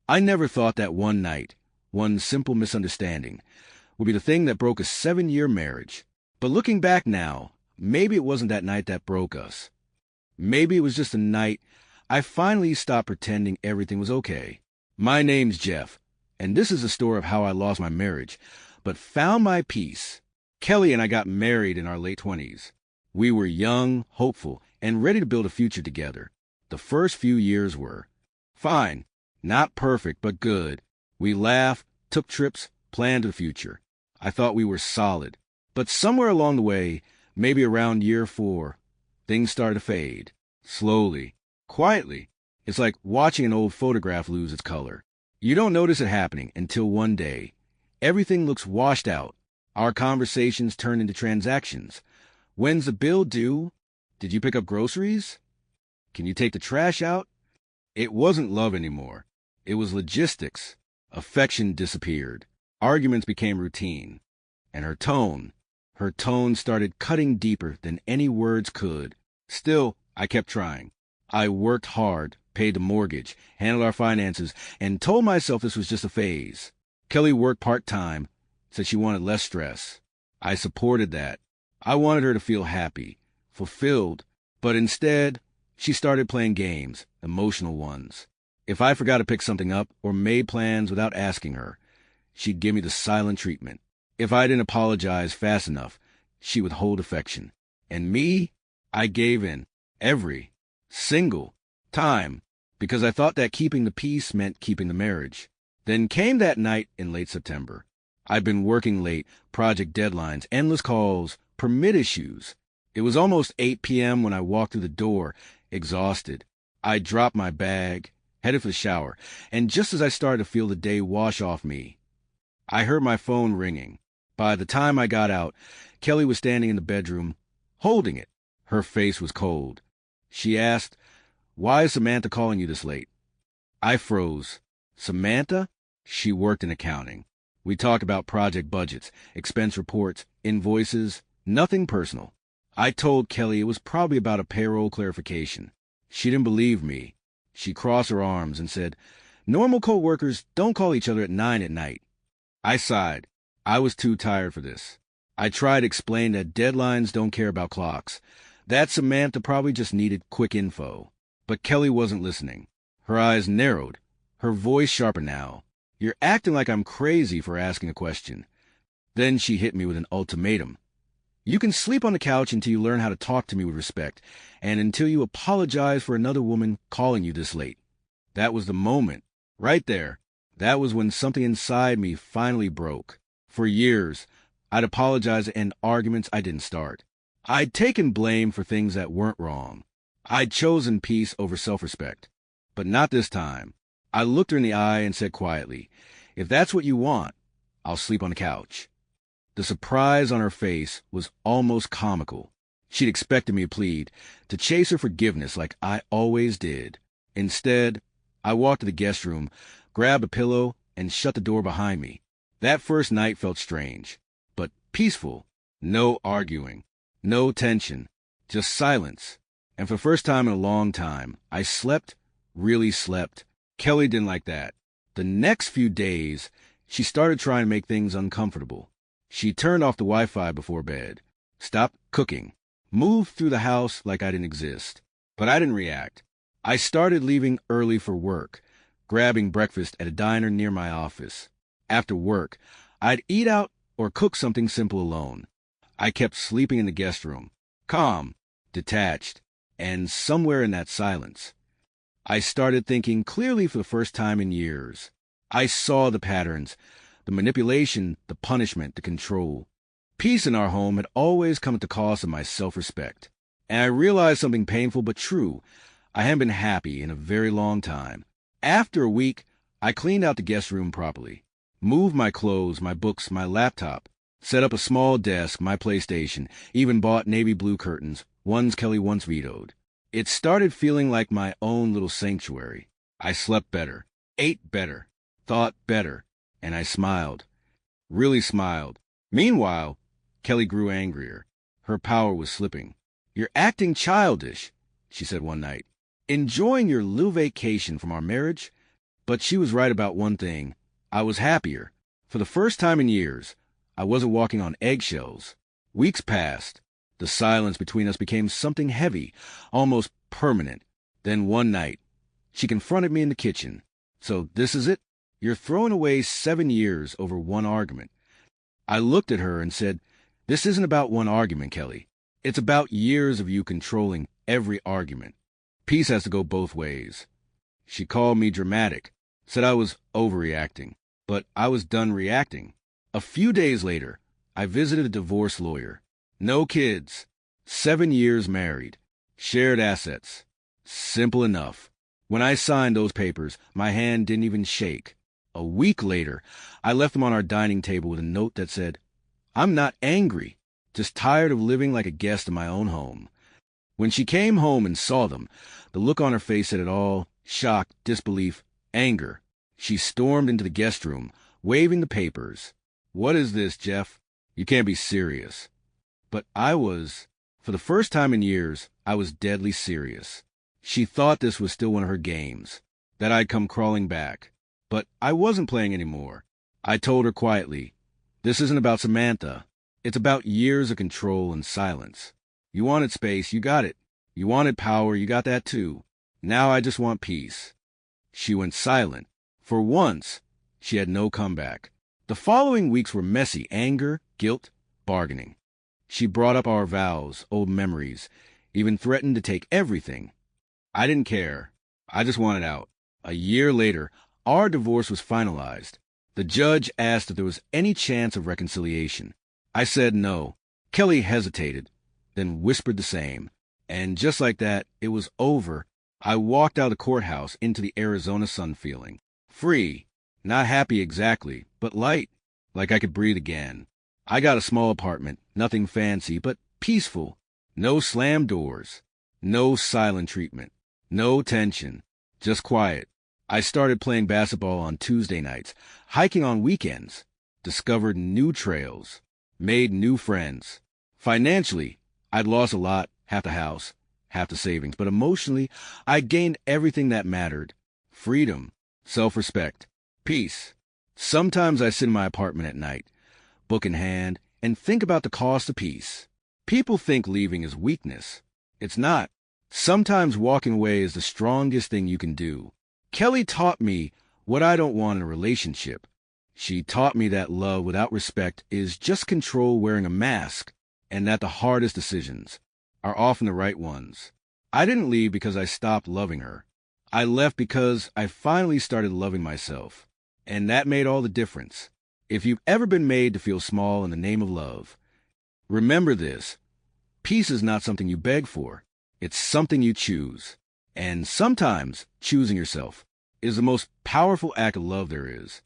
I never thought that one night, one simple misunderstanding, would be the thing that broke a 7-year marriage. But looking back now, maybe it wasn't that night that broke us. Maybe it was just a night I finally stopped pretending everything was okay. My name's Jeff, and this is a story of how I lost my marriage, but found my peace. Kelly and I got married in our late 20s. We were young, hopeful, and ready to build a future together. The first few years were fine. Not perfect, but good. We laughed, took trips, planned the future. I thought we were solid. But somewhere along the way, maybe around year 4, things started to fade. Slowly. Quietly. It's like watching an old photograph lose its color. You don't notice it happening until one day. Everything looks washed out. Our conversations turn into transactions. When's the bill due? Did you pick up groceries? Can you take the trash out? It wasn't love anymore. It was logistics. Affection disappeared. Arguments became routine. And her tone started cutting deeper than any words could. Still, I kept trying. I worked hard, paid the mortgage, handled our finances, and told myself this was just a phase. Kelly worked part-time, said she wanted less stress. I supported that. I wanted her to feel happy, fulfilled, but instead, she started playing games, emotional ones. If I forgot to pick something up or made plans without asking her, she'd give me the silent treatment. If I didn't apologize fast enough, she would hold affection. And me, I gave in every single time because I thought that keeping the peace meant keeping the marriage. Then came that night in late September. I'd been working late, project deadlines, endless calls, permit issues. It was almost 8 p.m. when I walked through the door, exhausted. I dropped my bag, headed for the shower, and just as I started to feel the day wash off me, I heard my phone ringing. By the time I got out, Kelly was standing in the bedroom, holding it. Her face was cold. She asked, "Why is Samantha calling you this late?" I froze. Samantha? She worked in accounting. We talked about project budgets, expense reports, invoices, nothing personal. I told Kelly it was probably about a payroll clarification. She didn't believe me. She crossed her arms and said, "Normal co-workers don't call each other at 9 at night." I sighed. I was too tired for this. I tried to explain that deadlines don't care about clocks, that Samantha probably just needed quick info. But Kelly wasn't listening. Her eyes narrowed, her voice sharper now. "You're acting like I'm crazy for asking a question." Then she hit me with an ultimatum. "You can sleep on the couch until you learn how to talk to me with respect, and until you apologize for another woman calling you this late." That was the moment. Right there. That was when something inside me finally broke. For years, I'd apologized to end arguments I didn't start. I'd taken blame for things that weren't wrong. I'd chosen peace over self-respect. But not this time. I looked her in the eye and said quietly, "If that's what you want, I'll sleep on the couch." The surprise on her face was almost comical. She'd expected me to plead, to chase her forgiveness like I always did. Instead, I walked to the guest room, grabbed a pillow, and shut the door behind me. That first night felt strange, but peaceful. No arguing, no tension, just silence. And for the first time in a long time, I slept, really slept. Kelly didn't like that. The next few days, she started trying to make things uncomfortable. She turned off the Wi-Fi before bed, stopped cooking, moved through the house like I didn't exist. But I didn't react. I started leaving early for work, grabbing breakfast at a diner near my office. After work, I'd eat out or cook something simple alone. I kept sleeping in the guest room, calm, detached, and somewhere in that silence, I started thinking clearly for the first time in years. I saw the patterns, the manipulation, the punishment, the control. Peace in our home had always come at the cost of my self-respect. And I realized something painful but true. I hadn't been happy in a very long time. After a week, I cleaned out the guest room properly, moved my clothes, my books, my laptop, set up a small desk, my PlayStation, even bought navy blue curtains, ones Kelly once vetoed. It started feeling like my own little sanctuary. I slept better, ate better, thought better, and I smiled. Really smiled. Meanwhile, Kelly grew angrier. Her power was slipping. "You're acting childish," she said one night. "Enjoying your little vacation from our marriage? But she was right about one thing. I was happier. For the first time in years, I wasn't walking on eggshells. Weeks passed. The silence between us became something heavy, almost permanent. Then one night, she confronted me in the kitchen. "So this is it? You're throwing away 7 years over one argument." I looked at her and said, "This isn't about one argument, Kelly. It's about years of you controlling every argument. Peace has to go both ways." She called me dramatic, said I was overreacting, but I was done reacting. A few days later, I visited a divorce lawyer. No kids, 7 years married, shared assets. Simple enough. When I signed those papers, my hand didn't even shake. A week later, I left them on our dining table with a note that said, "I'm not angry, just tired of living like a guest in my own home." When she came home and saw them, the look on her face said it all: shock, disbelief, anger. She stormed into the guest room, waving the papers. "What is this, Jeff? You can't be serious." But I was. For the first time in years, I was deadly serious. She thought this was still one of her games, that I'd come crawling back. But I wasn't playing anymore. I told her quietly, "This isn't about Samantha. It's about years of control and silence. You wanted space, you got it. You wanted power, you got that too. Now I just want peace." She went silent. For once, she had no comeback. The following weeks were messy: anger, guilt, bargaining. She brought up our vows, old memories, even threatened to take everything. I didn't care. I just wanted out. A year later, our divorce was finalized. The judge asked if there was any chance of reconciliation. I said no. Kelly hesitated, then whispered the same. And just like that, it was over. I walked out of the courthouse into the Arizona sun, feeling free. Not happy exactly, but light, like I could breathe again. I got a small apartment, nothing fancy, but peaceful. No slammed doors, no silent treatment, no tension, just quiet. I started playing basketball on Tuesday nights, hiking on weekends, discovered new trails, made new friends. Financially, I'd lost a lot, half the house, half the savings, but emotionally, I gained everything that mattered: freedom, self-respect, peace. Sometimes I sit in my apartment at night, book in hand, and think about the cost of peace. People think leaving is weakness. It's not. Sometimes walking away is the strongest thing you can do. Kelly taught me what I don't want in a relationship. She taught me that love without respect is just control wearing a mask, and that the hardest decisions are often the right ones. I didn't leave because I stopped loving her. I left because I finally started loving myself. And that made all the difference. If you've ever been made to feel small in the name of love, remember this: peace is not something you beg for. It's something you choose. And sometimes choosing yourself is the most powerful act of love there is.